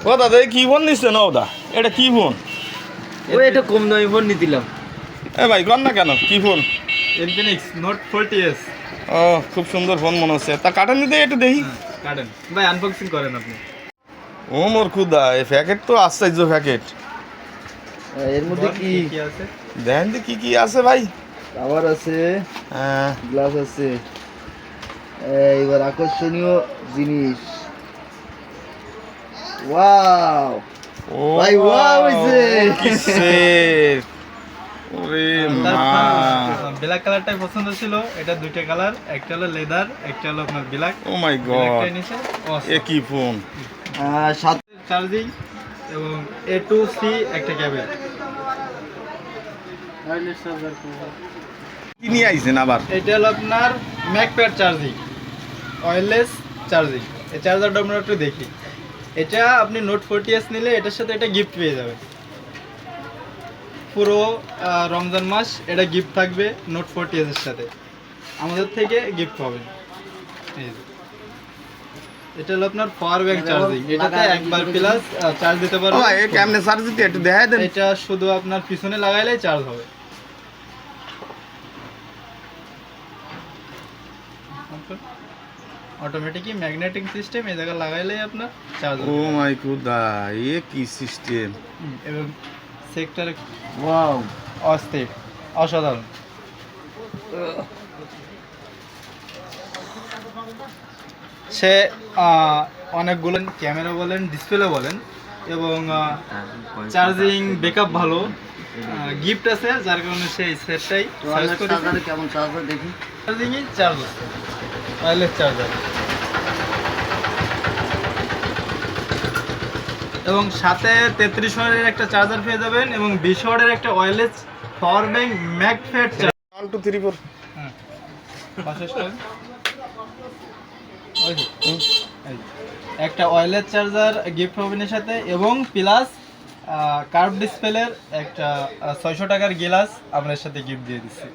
ও দাদা এই কি ফোন নিচ্ছে না ওদা এটা কি ফোন? ওই এটা কম দামি ফোন নিছিলাম। এ ভাই কর না কেন কি ফোন? Infinix note 40s। ও খুব সুন্দর ফোন মনে হচ্ছে। তা কাটেন দিতে একটু দেখি। কাটেন ভাই, আনবক্সিং করেন আপনি। ও মোর খুদা এই প্যাকেট তো আশ্চর্য প্যাকেট। এর মধ্যে কি কি আছে দেখেন তো কি কি আছে ভাই। কভার আছে, হ্যাঁ গ্লাস আছে, এইবার আকর্ষণীয় জিনিস। ওয়াও ও ভাই, ওয়াও হইছে। কিসের? ওরে মা ব্ল্যাক কালারটাই পছন্দ ছিল। এটা দুইটা কালার, একটা হলো লেদার, একটা হলো আপনার ব্ল্যাক। ও মাই গড ব্ল্যাকটাই নিচে এ কি ফোন? সাত চার্জিং এবং A2C একটা কেবল। কি নিয়ে আইছেন আবার? এটা হলো আপনার ম্যাকপ্যাড চার্জিং, ওয়্যারলেস চার্জিং। এই চার্জারটা আমরা একটু দেখি। এটা আপনি নোট 40s নিলে এটার সাথে এটা গিফট পেয়ে যাবেন। পুরো রমজান মাস এটা গিফট থাকবে নোট 40s এর সাথে, আমাদের থেকে গিফট পাবেন। এই যে। এটা হলো আপনার পাওয়ার ব্যাংক চার্জিং। এটাতে একবার প্লাস চার্জ দিতে ও পারবেন। ভাই এই কেমনে চার্জ দিতে একটু দেখাই দেন। এটা শুধু আপনার পিছনে লাগাইলেই চার্জ হবে। অটোমেটিকই ম্যাগনেটিক সিস্টেম, এই জায়গায় লাগাইলেই আপনার চার্জ ও হবে। মাই খুদা এ কি সিস্টেম? এবং সেক্টর ওয়াও অস্থির, অসাধারণ। সে অনেকগুলো ক্যামেরা বলেন, ডিসপ্লে বলেন এবং চার্জিং ব্যাকআপ ভালো, গিফট আছে, যার কারণে সেই সেটটাই সার্চ করে চার্জারে কেমন চার্জার দেখি। চার্জিংই চার্জ হচ্ছে, ওয়্যারলেস চার্জার। এবং সাথে 33 ওয়াটের একটা চার্জার পেয়ে যাবেন এবং 20 ওয়াটের একটা ওয়্যারলেস পাওয়ার ব্যাংক ম্যাকফ্যাট চার্জার। 1 2 3 4 একটা ওয়্যারলেস চার্জার গিফট পাবেন এর সাথে এবং প্লাস কার্ভ ডিসপ্লের একটা 600 টাকার গ্লাস আমরা এর সাথে গিফট দিয়ে দিচ্ছি।